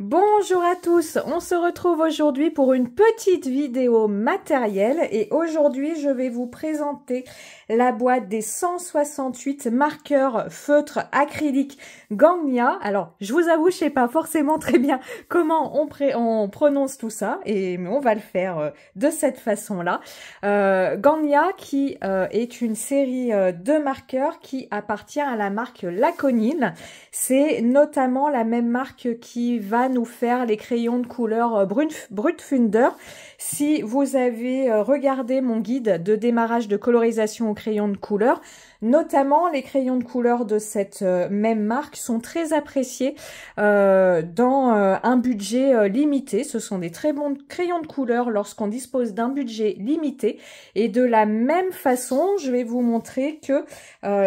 Bonjour à tous, on se retrouve aujourd'hui pour une petite vidéo matérielle et aujourd'hui je vais vous présenter la boîte des 168 marqueurs feutres acryliques Gangnia. Alors je vous avoue, je sais pas forcément très bien comment on prononce tout ça mais on va le faire de cette façon-là. Gangnia qui est une série de marqueurs qui appartient à la marque Laconil. C'est notamment la même marque qui va nous faire les crayons de couleur Brutfunder. Si vous avez regardé mon guide de démarrage de colorisation au crayon de couleur, notamment les crayons de couleur de cette même marque sont très appréciés dans un budget limité. Ce sont des très bons crayons de couleur lorsqu'on dispose d'un budget limité. Et de la même façon, je vais vous montrer que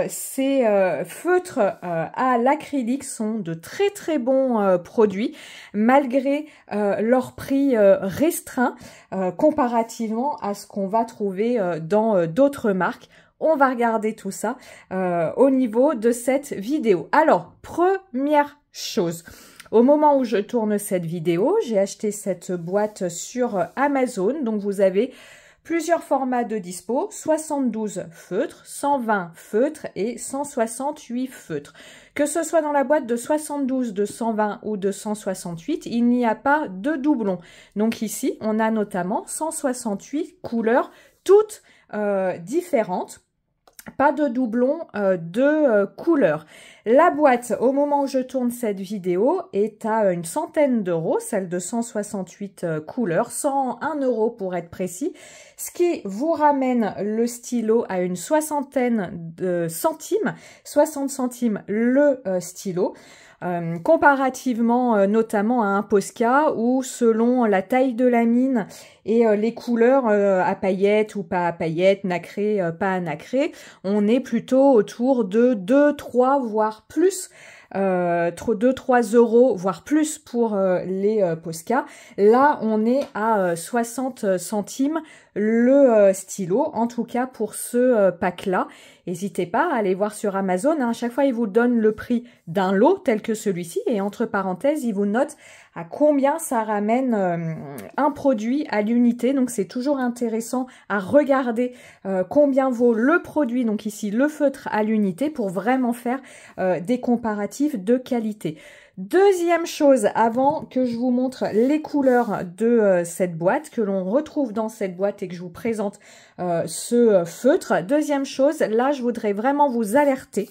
ces feutres à l'acrylique sont de très bons produits malgré leur prix restreint comparativement à ce qu'on va trouver dans d'autres marques. On va regarder tout ça au niveau de cette vidéo. Alors, première chose, au moment où je tourne cette vidéo, j'ai acheté cette boîte sur Amazon. Donc, vous avez plusieurs formats de dispo, 72 feutres, 120 feutres et 168 feutres. Que ce soit dans la boîte de 72, de 120 ou de 168, il n'y a pas de doublon. Donc ici, on a notamment 168 couleurs, toutes différentes. Pas de doublon de couleurs. La boîte, au moment où je tourne cette vidéo, est à une centaine d'euros, celle de 168 couleurs, 101 € pour être précis, ce qui vous ramène le stylo à une soixantaine de centimes, 60 centimes le stylo. Comparativement notamment à un Posca où selon la taille de la mine et les couleurs à paillettes ou pas à paillettes, nacrées, pas nacrées, on est plutôt autour de 2, 3 voire plus 2-3 €, voire plus pour les Posca. Là, on est à 60 centimes le stylo, en tout cas pour ce pack-là. N'hésitez pas à aller voir sur Amazon. À chaque fois, ils vous donnent le prix d'un lot tel que celui-ci. Et entre parenthèses, ils vous notent à combien ça ramène un produit à l'unité. Donc, c'est toujours intéressant à regarder combien vaut le produit. Donc ici, le feutre à l'unité pour vraiment faire des comparatifs de qualité. Deuxième chose, avant que je vous montre les couleurs de cette boîte, que l'on retrouve dans cette boîte et que je vous présente ce feutre. Deuxième chose, là, je voudrais vraiment vous alerter.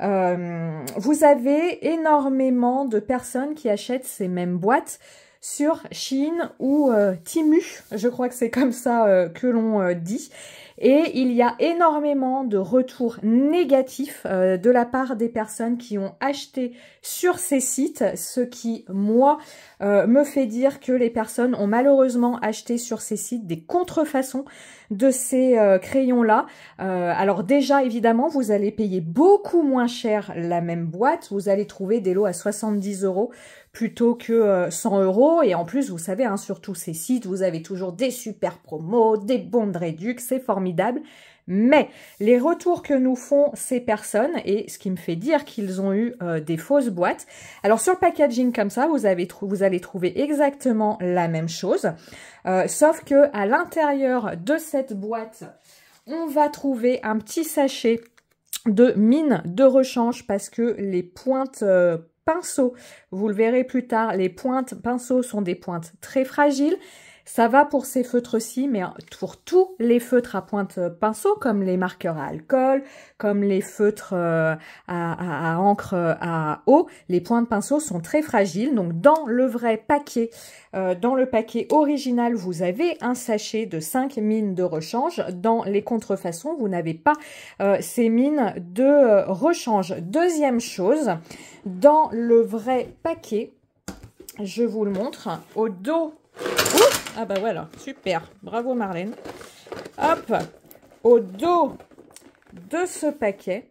Vous avez énormément de personnes qui achètent ces mêmes boîtes sur Shein ou Temu, je crois que c'est comme ça que l'on dit. Et il y a énormément de retours négatifs de la part des personnes qui ont acheté sur ces sites, ce qui, moi, me fait dire que les personnes ont malheureusement acheté sur ces sites des contrefaçons de ces crayons-là. Alors déjà, évidemment, vous allez payer beaucoup moins cher la même boîte. Vous allez trouver des lots à 70 € plutôt que 100 €. Et en plus, vous savez, hein, sur tous ces sites, vous avez toujours des super promos, des bons de réduc, c'est formidable. Mais les retours que nous font ces personnes, et ce qui me fait dire qu'ils ont eu des fausses boîtes. Alors sur le packaging comme ça, vous allez trouver exactement la même chose. Sauf que à l'intérieur de cette boîte, on va trouver un petit sachet de mine de rechange parce que les pointes pinceaux, vous le verrez plus tard, les pointes pinceaux sont des pointes très fragiles. Ça va pour ces feutres-ci, mais pour tous les feutres à pointe pinceau, comme les marqueurs à alcool, comme les feutres à encre à eau, les pointes pinceau sont très fragiles. Donc, dans le vrai paquet, dans le paquet original, vous avez un sachet de 5 mines de rechange. Dans les contrefaçons, vous n'avez pas ces mines de rechange. Deuxième chose, dans le vrai paquet, je vous le montre, au dos. Ah bah voilà, super, bravo Marlène. Hop, au dos de ce paquet,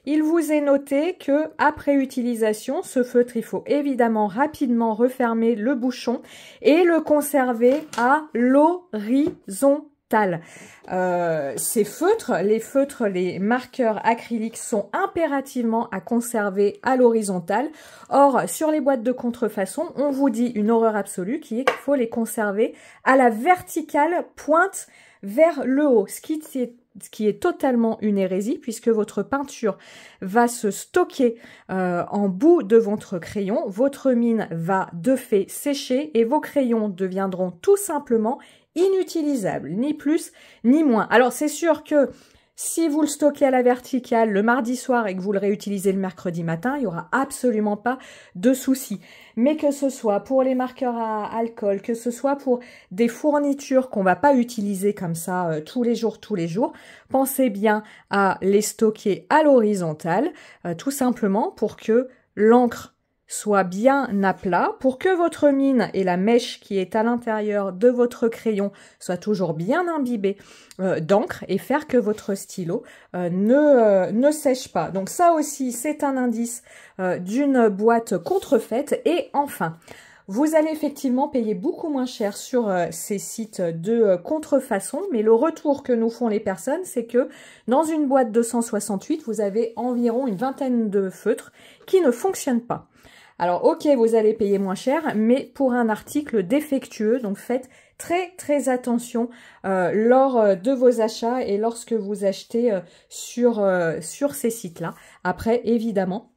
il vous est noté que après utilisation, ce feutre, il faut évidemment rapidement refermer le bouchon et le conserver à l'horizontale. Ces feutres, les marqueurs acryliques sont impérativement à conserver à l'horizontale. Or, sur les boîtes de contrefaçon, on vous dit une horreur absolue qui est qu'il faut les conserver à la verticale, pointe vers le haut, ce qui est totalement une hérésie puisque votre peinture va se stocker en bout de votre crayon, votre mine va de fait sécher et vos crayons deviendront tout simplement inutilisables, ni plus ni moins. Alors c'est sûr que si vous le stockez à la verticale le mardi soir et que vous le réutilisez le mercredi matin, il n'y aura absolument pas de souci. Mais que ce soit pour les marqueurs à alcool, que ce soit pour des fournitures qu'on ne va pas utiliser comme ça tous les jours, pensez bien à les stocker à l'horizontale, tout simplement pour que l'encre soit bien à plat, pour que votre mine et la mèche qui est à l'intérieur de votre crayon soient toujours bien imbibées d'encre et faire que votre stylo ne sèche pas. Donc ça aussi, c'est un indice d'une boîte contrefaite. Et enfin, vous allez effectivement payer beaucoup moins cher sur ces sites de contrefaçon, mais le retour que nous font les personnes, c'est que dans une boîte de 168, vous avez environ une vingtaine de feutres qui ne fonctionnent pas. Alors ok, vous allez payer moins cher, mais pour un article défectueux, donc faites très attention lors de vos achats et lorsque vous achetez sur ces sites-là. Après, évidemment,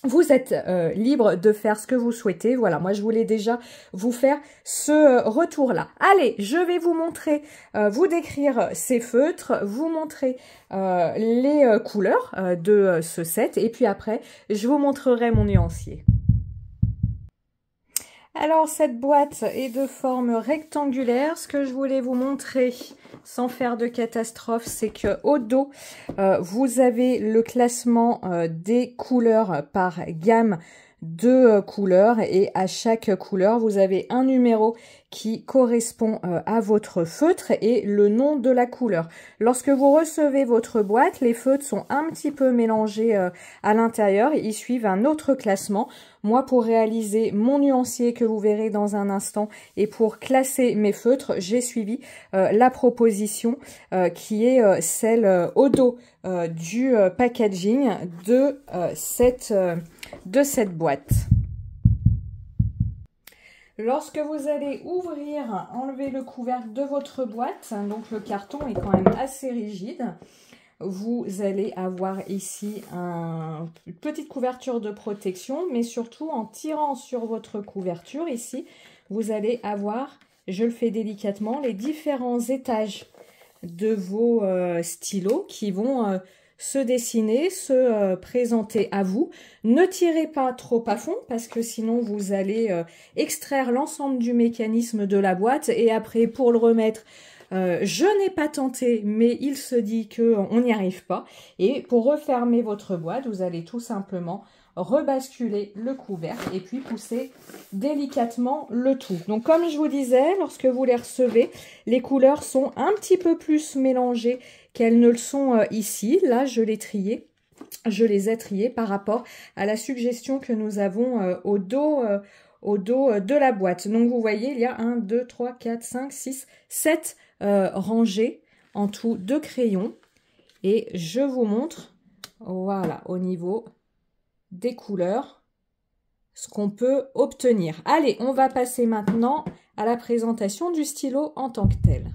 vous êtes libre de faire ce que vous souhaitez. Voilà, moi je voulais déjà vous faire ce retour-là. Allez, je vais vous montrer, vous décrire ces feutres, vous montrer les couleurs de ce set et puis après, je vous montrerai mon nuancier. Alors cette boîte est de forme rectangulaire. Ce que je voulais vous montrer sans faire de catastrophe, c'est que au dos, vous avez le classement des couleurs par gamme de couleurs et à chaque couleur, vous avez un numéro qui correspond à votre feutre et le nom de la couleur. Lorsque vous recevez votre boîte, les feutres sont un petit peu mélangés à l'intérieur. Ils suivent un autre classement. Moi, pour réaliser mon nuancier que vous verrez dans un instant et pour classer mes feutres, j'ai suivi la proposition qui est celle au dos du packaging de cette boîte. Lorsque vous allez ouvrir, enlever le couvercle de votre boîte, donc le carton est quand même assez rigide, vous allez avoir ici une petite couverture de protection, mais surtout en tirant sur votre couverture, ici, vous allez avoir, je le fais délicatement, les différents étages de vos stylos qui vont se dessiner, se présenter à vous. Ne tirez pas trop à fond parce que sinon vous allez extraire l'ensemble du mécanisme de la boîte et après pour le remettre, je n'ai pas tenté mais il se dit qu'on n'y arrive pas. Et pour refermer votre boîte, vous allez tout simplement rebasculer le couvercle et puis pousser délicatement le tout. Donc comme je vous disais, lorsque vous les recevez, les couleurs sont un petit peu plus mélangées qu'elles ne le sont ici. Là, je les ai triées par rapport à la suggestion que nous avons au dos de la boîte. Donc vous voyez, il y a 1, 2, 3, 4, 5, 6, 7 rangées en tout de crayons. Et je vous montre, voilà, au niveau des couleurs, ce qu'on peut obtenir. Allez, on va passer maintenant à la présentation du stylo en tant que tel.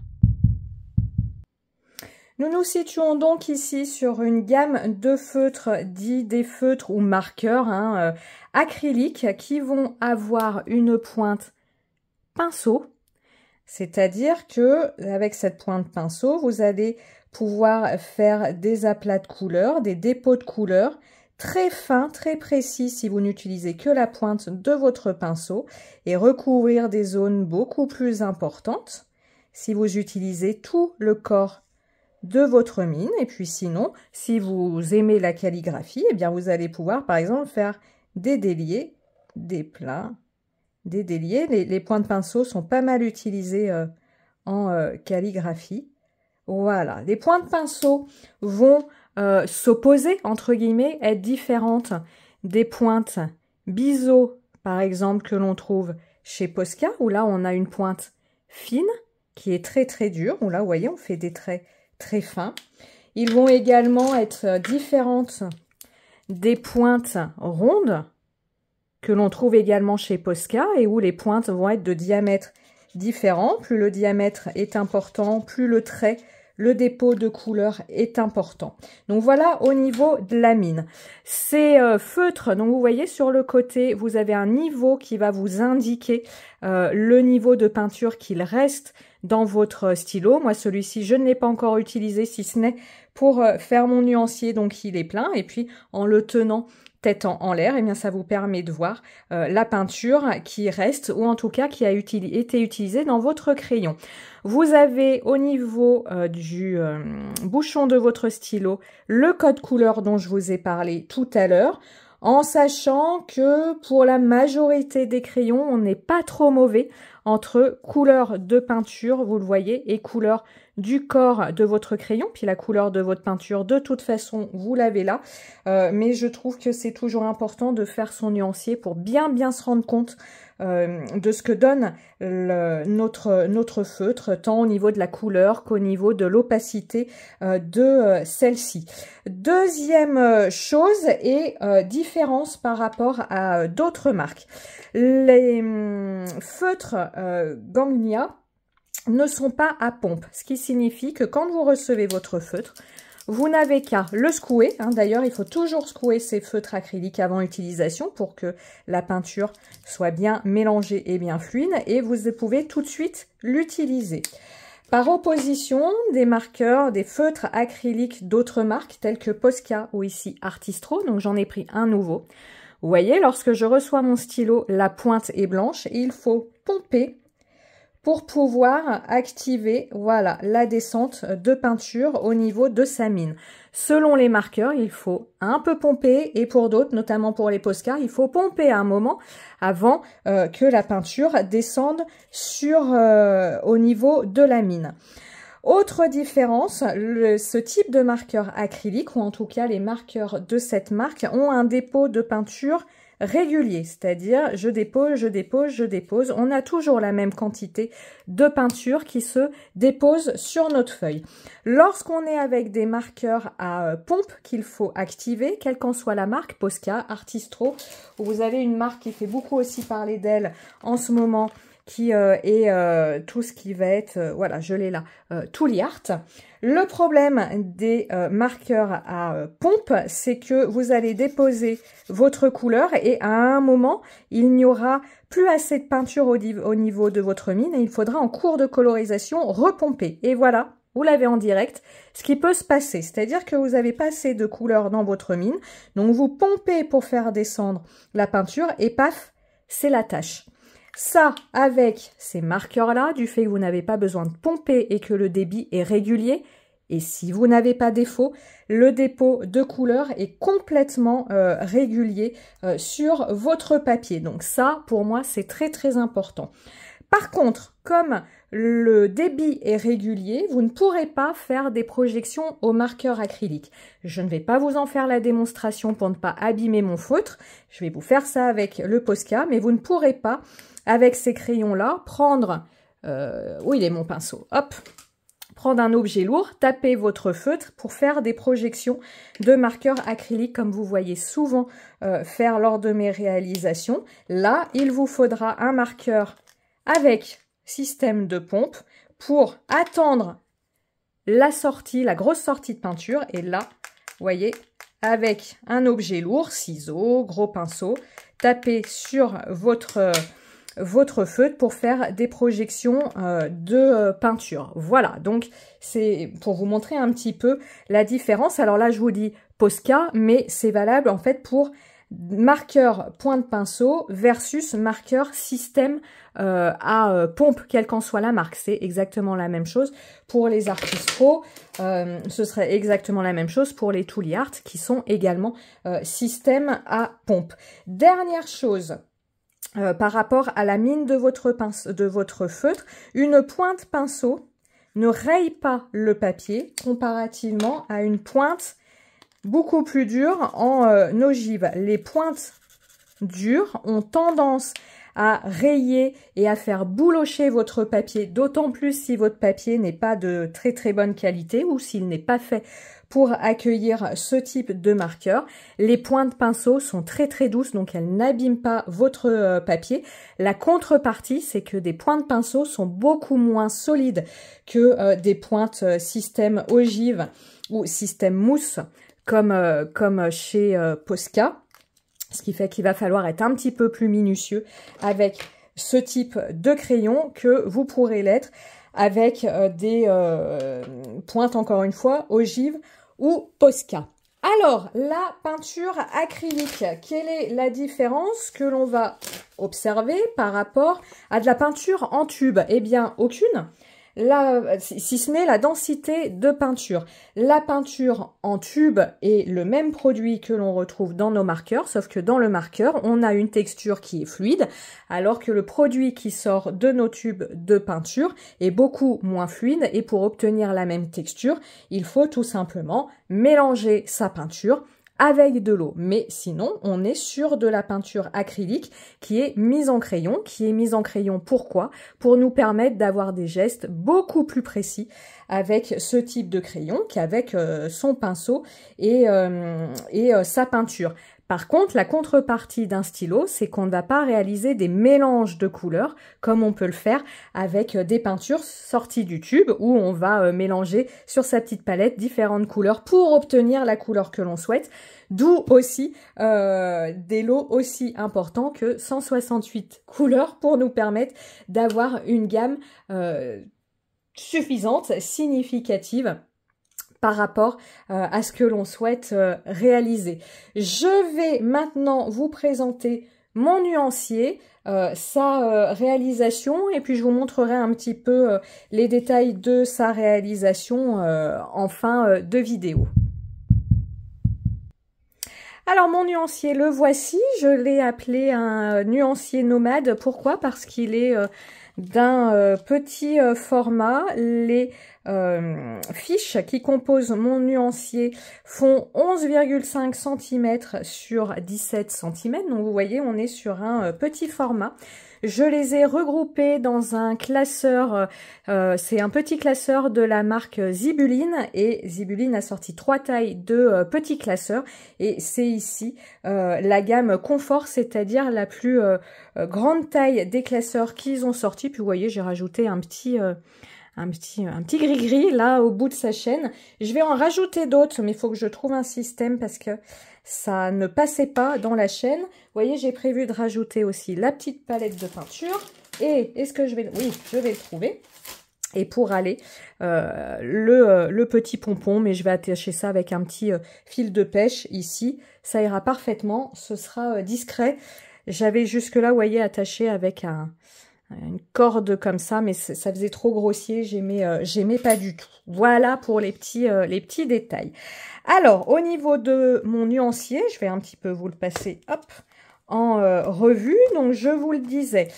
Nous nous situons donc ici sur une gamme de feutres, dits des feutres ou marqueurs acryliques qui vont avoir une pointe pinceau. C'est-à-dire que avec cette pointe pinceau, vous allez pouvoir faire des aplats de couleurs, des dépôts de couleurs, très fin, très précis si vous n'utilisez que la pointe de votre pinceau et recouvrir des zones beaucoup plus importantes si vous utilisez tout le corps de votre mine. Et puis sinon, si vous aimez la calligraphie, eh bien vous allez pouvoir par exemple faire des déliés, des plats, des déliés. Les points de pinceau sont pas mal utilisés en calligraphie. Voilà, les points de pinceau vont s'opposer, entre guillemets, être différentes des pointes biseau, par exemple, que l'on trouve chez Posca, où là, on a une pointe fine qui est très très dur. Là, vous voyez, on fait des traits très fins. Ils vont également être différentes des pointes rondes que l'on trouve également chez Posca et où les pointes vont être de diamètre différent. Plus le diamètre est important, plus le trait, le dépôt de couleur est important. Donc voilà au niveau de la mine. Ces feutres, donc vous voyez sur le côté, vous avez un niveau qui va vous indiquer le niveau de peinture qu'il reste dans votre stylo. Moi, celui-ci, je ne l'ai pas encore utilisé, si ce n'est pour faire mon nuancier, donc il est plein. Et puis, en le tenant tête en l'air, eh bien ça vous permet de voir la peinture qui reste, ou en tout cas qui a été utilisée dans votre crayon. Vous avez au niveau du bouchon de votre stylo le code couleur dont je vous ai parlé tout à l'heure, en sachant que pour la majorité des crayons, on n'est pas trop mauvais entre couleur de peinture, vous le voyez, et couleur du corps de votre crayon. Puis la couleur de votre peinture, de toute façon, vous l'avez là. Mais je trouve que c'est toujours important de faire son nuancier pour bien se rendre compte de ce que donne notre feutre, tant au niveau de la couleur qu'au niveau de l'opacité de celle-ci. Deuxième chose et différence par rapport à d'autres marques. Les feutres Gagnia ne sont pas à pompe, ce qui signifie que quand vous recevez votre feutre, vous n'avez qu'à le secouer. D'ailleurs, il faut toujours secouer ces feutres acryliques avant utilisation pour que la peinture soit bien mélangée et bien fluide. Et vous pouvez tout de suite l'utiliser. Par opposition, des marqueurs, des feutres acryliques d'autres marques tels que Posca ou ici Artistro. Donc, j'en ai pris un nouveau. Vous voyez, lorsque je reçois mon stylo, la pointe est blanche et il faut pomper pour pouvoir activer, voilà, la descente de peinture au niveau de sa mine. Selon les marqueurs, il faut un peu pomper et pour d'autres, notamment pour les Posca, il faut pomper un moment avant que la peinture descende au niveau de la mine. Autre différence, ce type de marqueur acrylique, ou en tout cas les marqueurs de cette marque, ont un dépôt de peinture régulier, c'est-à-dire je dépose. On a toujours la même quantité de peinture qui se dépose sur notre feuille. Lorsqu'on est avec des marqueurs à pompe qu'il faut activer, quelle qu'en soit la marque, Posca, Artistro, où vous avez une marque qui fait beaucoup aussi parler d'elle en ce moment, qui est tout ce qui va être, voilà, je l'ai là, Tooly Art. Le problème des marqueurs à pompe, c'est que vous allez déposer votre couleur et à un moment, il n'y aura plus assez de peinture au niveau de votre mine et il faudra en cours de colorisation repomper. Et voilà, vous l'avez en direct, ce qui peut se passer. C'est-à-dire que vous avez pas assez de couleur dans votre mine, donc vous pompez pour faire descendre la peinture et paf, c'est la tâche. Ça, avec ces marqueurs-là, du fait que vous n'avez pas besoin de pomper et que le débit est régulier, et si vous n'avez pas défaut, le dépôt de couleur est complètement régulier sur votre papier. Donc ça, pour moi, c'est très important. Par contre, comme le débit est régulier, vous ne pourrez pas faire des projections au marqueur acrylique. Je ne vais pas vous en faire la démonstration pour ne pas abîmer mon feutre. Je vais vous faire ça avec le Posca, mais vous ne pourrez pas, avec ces crayons-là, prendre... où il est mon pinceau? Hop! Prendre un objet lourd, taper votre feutre pour faire des projections de marqueurs acryliques comme vous voyez souvent faire lors de mes réalisations. Là, il vous faudra un marqueur avec système de pompe pour attendre la sortie, la grosse sortie de peinture. Et là, vous voyez, avec un objet lourd, ciseaux, gros pinceau, tapez sur votre feutre pour faire des projections de peinture. Voilà, donc c'est pour vous montrer un petit peu la différence. Alors là, je vous dis Posca, mais c'est valable en fait pour marqueur point de pinceau versus marqueur système à pompe, quelle qu'en soit la marque. C'est exactement la même chose pour les Artistro. Ce serait exactement la même chose pour les Tooly Art qui sont également système à pompe. Dernière chose, par rapport à la mine de votre feutre, une pointe pinceau ne raye pas le papier comparativement à une pointe beaucoup plus dure en ogive. Les pointes dures ont tendance à rayer et à faire boulocher votre papier, d'autant plus si votre papier n'est pas de très très bonne qualité ou s'il n'est pas fait pour accueillir ce type de marqueur. Les pointes pinceau sont très très douces, donc elles n'abîment pas votre papier. La contrepartie, c'est que des pointes pinceau sont beaucoup moins solides que des pointes système ogive ou système mousse, comme chez Posca. Ce qui fait qu'il va falloir être un petit peu plus minutieux avec ce type de crayon que vous pourrez l'être avec des pointes, encore une fois, ogive ou Posca. Alors, la peinture acrylique, quelle est la différence que l'on va observer par rapport à de la peinture en tube? Eh bien, aucune. Si ce n'est la densité de peinture. La peinture en tube est le même produit que l'on retrouve dans nos marqueurs, sauf que dans le marqueur, on a une texture qui est fluide, alors que le produit qui sort de nos tubes de peinture est beaucoup moins fluide, et pour obtenir la même texture, il faut tout simplement mélanger sa peinture avec de l'eau. Mais sinon, on est sur de la peinture acrylique qui est mise en crayon. Pourquoi? Pour nous permettre d'avoir des gestes beaucoup plus précis avec ce type de crayon qu'avec son pinceau et sa peinture. Par contre, la contrepartie d'un stylo, c'est qu'on ne va pas réaliser des mélanges de couleurs comme on peut le faire avec des peintures sorties du tube où on va mélanger sur sa petite palette différentes couleurs pour obtenir la couleur que l'on souhaite. D'où aussi des lots aussi importants que 168 couleurs pour nous permettre d'avoir une gamme suffisante, significative par rapport à ce que l'on souhaite réaliser. Je vais maintenant vous présenter mon nuancier, sa réalisation, et puis je vous montrerai un petit peu les détails de sa réalisation en fin de vidéo. Alors mon nuancier, le voici, je l'ai appelé un nuancier nomade. Pourquoi? Parce qu'il est d'un petit format. Les fiches qui composent mon nuancier font 11,5 cm sur 17 cm. Donc vous voyez, on est sur un petit format. Je les ai regroupés dans un classeur, c'est un petit classeur de la marque Zibuline, et Zibuline a sorti 3 tailles de petits classeurs, et c'est ici la gamme confort, c'est-à-dire la plus grande taille des classeurs qu'ils ont sorti. Puis vous voyez, j'ai rajouté un petit gris-gris là au bout de sa chaîne. Je vais en rajouter d'autres, mais il faut que je trouve un système parce que ça ne passait pas dans la chaîne. Vous voyez, j'ai prévu de rajouter aussi la petite palette de peinture. Et est-ce que je vais... Oui, je vais le trouver. Et pour aller, le petit pompon, mais je vais attacher ça avec un petit fil de pêche ici. Ça ira parfaitement, ce sera discret. J'avais jusque-là, vous voyez, attaché avec une corde comme ça, mais ça faisait trop grossier, j'aimais pas du tout. Voilà pour les petits détails. Alors, au niveau de mon nuancier, je vais un petit peu vous le passer, hop, en revue. Donc, je vous le disais,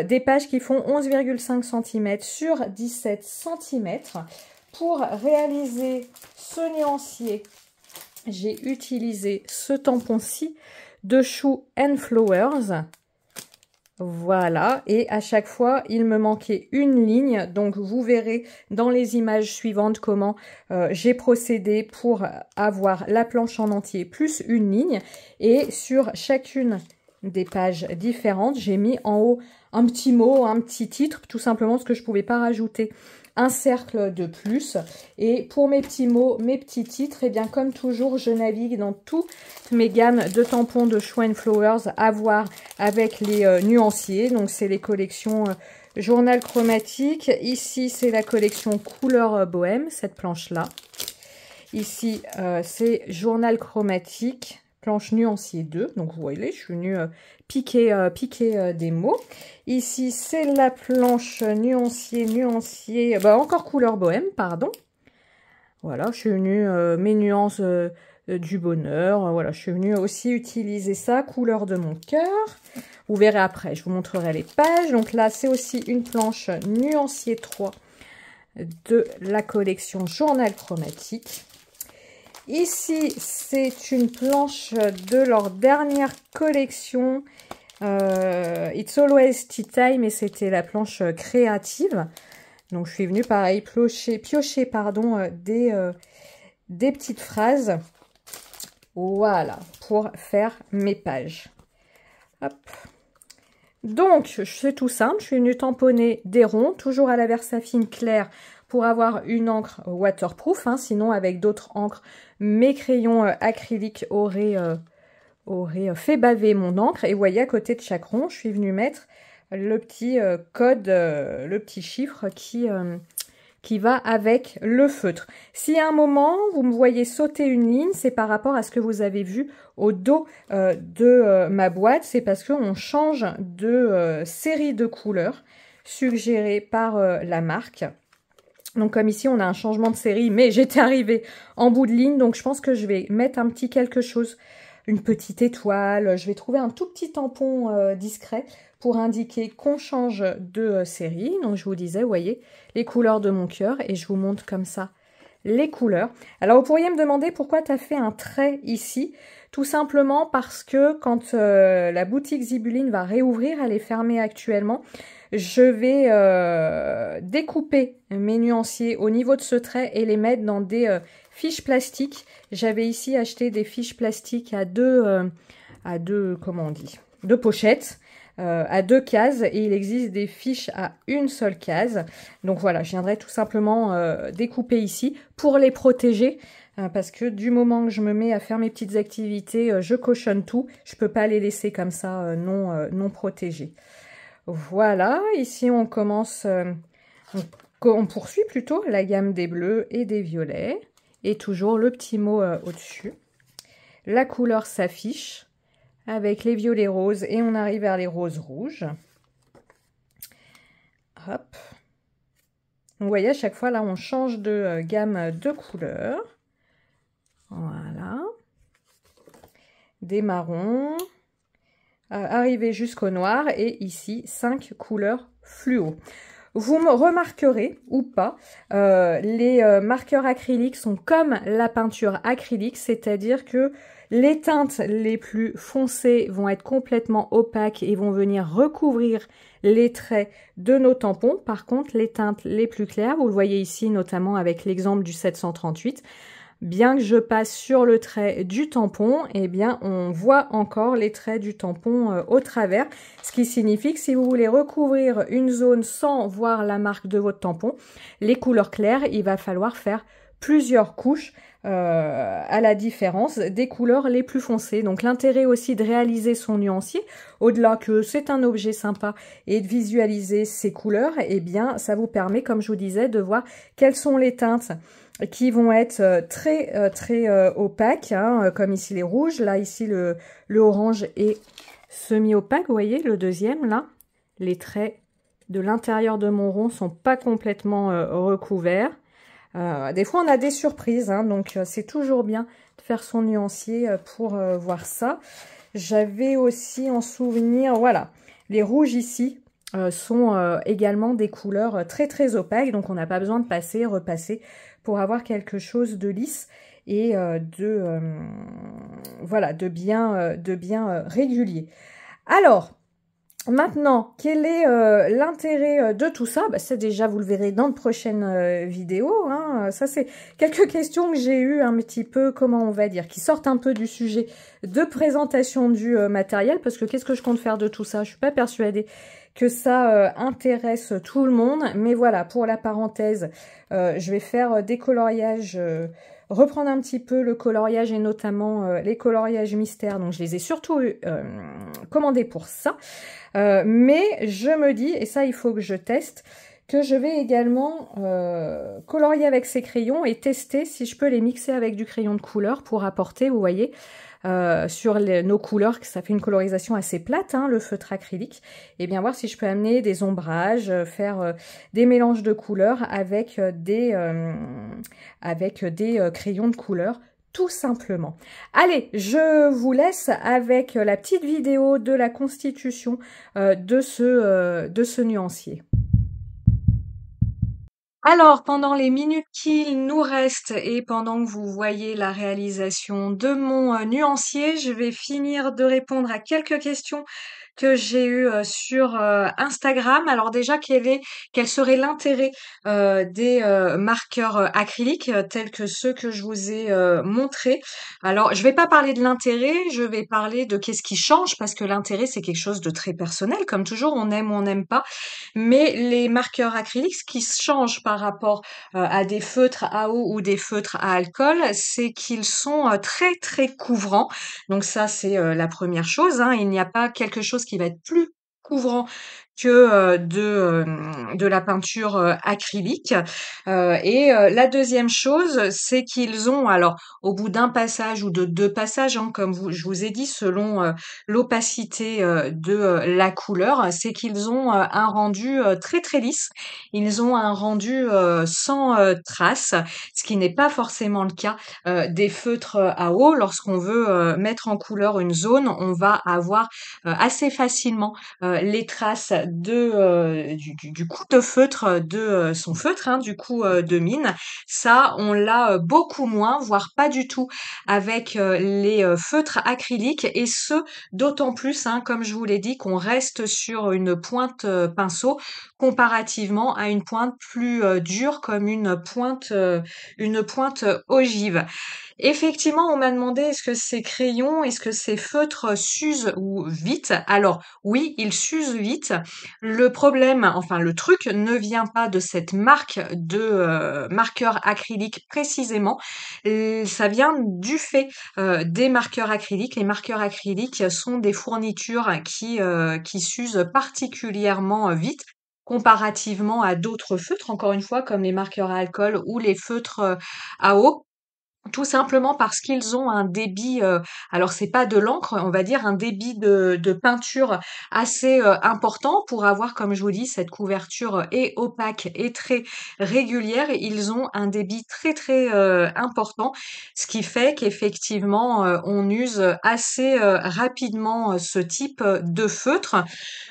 des pages qui font 11,5 cm sur 17 cm. Pour réaliser ce nuancier, j'ai utilisé ce tampon-ci de Shoe and Flowers. Voilà, et à chaque fois, il me manquait une ligne, donc vous verrez dans les images suivantes comment j'ai procédé pour avoir la planche en entier plus une ligne. Et sur chacune des pages différentes, j'ai mis en haut un petit mot, un petit titre, tout simplement parce que je ne pouvais pas rajouter un cercle de plus. Et pour mes petits mots, mes petits titres, et bien comme toujours, je navigue dans toutes mes gammes de tampons de Shoe and Flowers à voir avec les nuanciers. Donc c'est les collections Journal Chromatique. Ici c'est la collection Couleur Bohème, cette planche là. Ici c'est Journal Chromatique, planche nuancier 2. Donc vous voyez, je suis venue piquer des mots. Ici, c'est la planche nuancier, bah, encore couleur bohème, pardon. Voilà, je suis venue, mes nuances du bonheur, voilà, je suis venue aussi utiliser ça, couleur de mon cœur. Vous verrez après, je vous montrerai les pages. Donc là, c'est aussi une planche nuancier 3 de la collection Journal Chromatique. Ici, c'est une planche de leur dernière collection It's Always Tea Time et c'était la planche créative. Donc je suis venue pareil piocher pardon, des petites phrases. Voilà, pour faire mes pages. Hop. Donc, c'est tout simple, je suis venue tamponner des ronds, toujours à la Versafine claire pour avoir une encre waterproof, hein, sinon avec d'autres encres, mes crayons acryliques auraient fait baver mon encre. Et vous voyez, à côté de chaque rond, je suis venue mettre le petit code, le petit chiffre qui va avec le feutre. Si à un moment, vous me voyez sauter une ligne, c'est par rapport à ce que vous avez vu au dos de ma boîte. C'est parce qu'on change de série de couleurs suggérée par la marque. Donc comme ici, on a un changement de série, mais j'étais arrivée en bout de ligne, donc je pense que je vais mettre un petit quelque chose, une petite étoile. Je vais trouver un tout petit tampon discret pour indiquer qu'on change de série. Donc je vous disais, vous voyez, les couleurs de mon cœur, et je vous montre comme ça les couleurs. Alors vous pourriez me demander pourquoi tu as fait un trait ici. Tout simplement parce que quand la boutique Zibuline va réouvrir, elle est fermée actuellement, je vais découper mes nuanciers au niveau de ce trait et les mettre dans des fiches plastiques. J'avais ici acheté des fiches plastiques à deux comment on dit, deux pochettes. À 2 cases, et il existe des fiches à une seule case. Donc voilà, je viendrai tout simplement découper ici pour les protéger, parce que du moment que je me mets à faire mes petites activités, je cochonne tout. Je peux pas les laisser comme ça non protégés. Voilà, ici on commence, on poursuit plutôt la gamme des bleus et des violets, et toujours le petit mot au-dessus. La couleur s'affiche avec les violets roses, et on arrive vers les roses rouges. Hop. Vous voyez, à chaque fois, là, on change de gamme de couleurs. Voilà. Des marrons. Arriver jusqu'au noir, et ici, 5 couleurs fluo. Vous me remarquerez, ou pas, les marqueurs acryliques sont comme la peinture acrylique, c'est-à-dire que les teintes les plus foncées vont être complètement opaques et vont venir recouvrir les traits de nos tampons. Par contre, les teintes les plus claires, vous le voyez ici notamment avec l'exemple du 738, bien que je passe sur le trait du tampon, eh bien on voit encore les traits du tampon au travers, ce qui signifie que si vous voulez recouvrir une zone sans voir la marque de votre tampon, les couleurs claires, il va falloir faire plusieurs couches à la différence des couleurs les plus foncées. Donc l'intérêt aussi de réaliser son nuancier, au-delà que c'est un objet sympa et de visualiser ses couleurs, eh bien ça vous permet, comme je vous disais, de voir quelles sont les teintes qui vont être très opaques, hein, comme ici les rouges, là ici le orange est semi-opaque, vous voyez, le deuxième là, les traits de l'intérieur de mon rond sont pas complètement recouverts. Des fois on a des surprises, hein, donc c'est toujours bien de faire son nuancier pour voir ça. J'avais aussi en souvenir, voilà, les rouges ici sont également des couleurs très opaques, donc on n'a pas besoin de passer, repasser pour avoir quelque chose de lisse et voilà, de bien régulier. Alors, maintenant, quel est l'intérêt de tout ça? Bah, ça déjà, vous le verrez dans de prochaines vidéos. Hein. Ça, c'est quelques questions que j'ai eues un petit peu, comment on va dire, qui sortent un peu du sujet de présentation du matériel. Parce que qu'est-ce que je compte faire de tout ça? Je suis pas persuadée que ça intéresse tout le monde. Mais voilà, pour la parenthèse, je vais faire des coloriages... reprendre un petit peu le coloriage et notamment les coloriages mystères. Donc, je les ai surtout commandés pour ça. Mais je me dis, et ça, il faut que je teste, que je vais également colorier avec ces crayons et tester si je peux les mixer avec du crayon de couleur pour apporter, vous voyez, sur nos couleurs, que ça fait une colorisation assez plate, hein, le feutre acrylique, et bien voir si je peux amener des ombrages, faire des mélanges de couleurs avec des crayons de couleur, tout simplement. Allez, je vous laisse avec la petite vidéo de la constitution de ce nuancier. Alors, pendant les minutes qu'il nous reste et pendant que vous voyez la réalisation de mon nuancier, je vais finir de répondre à quelques questions que j'ai eu sur Instagram. Alors déjà, quel serait l'intérêt des marqueurs acryliques tels que ceux que je vous ai montrés? Alors, je vais pas parler de l'intérêt, je vais parler de qu'est-ce qui change, parce que l'intérêt, c'est quelque chose de très personnel. Comme toujours, on aime ou on n'aime pas. Mais les marqueurs acryliques, ce qui change par rapport à des feutres à eau ou des feutres à alcool, c'est qu'ils sont très très couvrants. Donc ça, c'est la première chose, hein. Il n'y a pas quelque chose qui va être plus couvrant que de la peinture acrylique. La deuxième chose, c'est qu'ils ont, alors au bout d'un passage ou de deux passages, hein, comme je vous ai dit, selon l'opacité de la couleur, c'est qu'ils ont un rendu très très lisse. Ils ont un rendu sans traces, ce qui n'est pas forcément le cas des feutres à eau. Lorsqu'on veut mettre en couleur une zone, on va avoir assez facilement les traces du coup de feutre de son feutre, hein, du coup de mine. Ça, on l'a beaucoup moins, voire pas du tout avec les feutres acryliques, et ce d'autant plus, hein, comme je vous l'ai dit, qu'on reste sur une pointe pinceau comparativement à une pointe plus dure comme une pointe ogive. Effectivement, on m'a demandé est-ce que ces crayons, est-ce que ces feutres s'usent ou vite? Alors oui, ils s'usent vite. Le problème, enfin le truc ne vient pas de cette marque de marqueur acrylique précisément. Ça vient du fait des marqueurs acryliques. Les marqueurs acryliques sont des fournitures qui s'usent particulièrement vite comparativement à d'autres feutres, encore une fois, comme les marqueurs à alcool ou les feutres à eau. Tout simplement parce qu'ils ont un débit, alors c'est pas de l'encre, on va dire un débit de peinture assez, important pour avoir, comme je vous dis, cette couverture et opaque et très régulière. Ils ont un débit très, très, important, ce qui fait qu'effectivement, on use assez, rapidement, ce type, de feutre.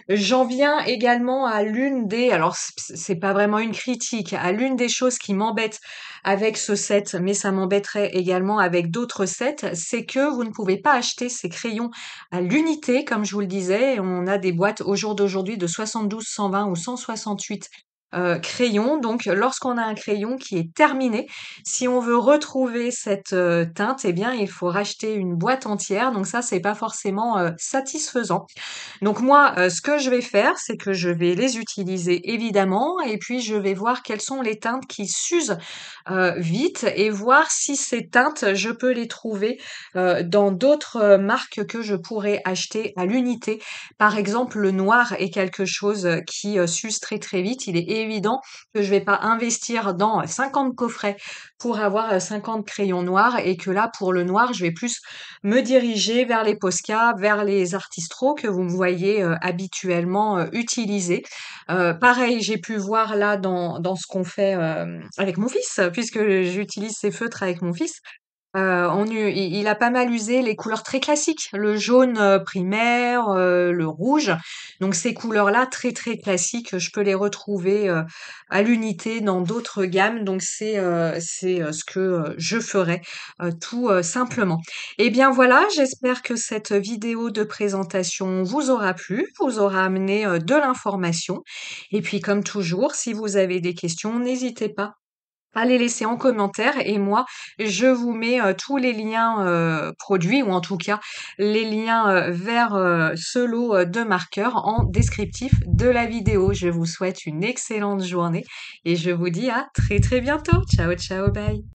J'en viens également à l'une des, alors c'est pas vraiment une critique, à l'une des choses qui m'embête avec ce set, mais ça m'embêterait également avec d'autres sets, c'est que vous ne pouvez pas acheter ces crayons à l'unité, comme je vous le disais. On a des boîtes au jour d'aujourd'hui de 72, 120 ou 168 crayons. Donc, lorsqu'on a un crayon qui est terminé, si on veut retrouver cette teinte, eh bien, il faut racheter une boîte entière. Donc ça, c'est pas forcément satisfaisant. Donc moi, ce que je vais faire, c'est que je vais les utiliser évidemment, et puis je vais voir quelles sont les teintes qui s'usent vite, et voir si ces teintes, je peux les trouver dans d'autres marques que je pourrais acheter à l'unité. Par exemple, le noir est quelque chose qui s'use très très vite. Il est évident que je vais pas investir dans 50 coffrets pour avoir 50 crayons noirs, et que là, pour le noir, je vais plus me diriger vers les Posca, vers les Artistro que vous me voyez habituellement utiliser. Pareil, j'ai pu voir là dans ce qu'on fait avec mon fils, puisque j'utilise ces feutres avec mon fils. Il a pas mal usé les couleurs très classiques, le jaune primaire, le rouge. Donc ces couleurs-là, très très classiques, je peux les retrouver à l'unité dans d'autres gammes. Donc c'est ce que je ferai tout simplement. Et bien voilà, j'espère que cette vidéo de présentation vous aura plu, vous aura amené de l'information. Et puis comme toujours, si vous avez des questions, n'hésitez pas à les laisser en commentaire, et moi, je vous mets tous les liens produits, ou en tout cas les liens vers ce lot de marqueurs en descriptif de la vidéo. Je vous souhaite une excellente journée et je vous dis à très très bientôt. Ciao, ciao, bye.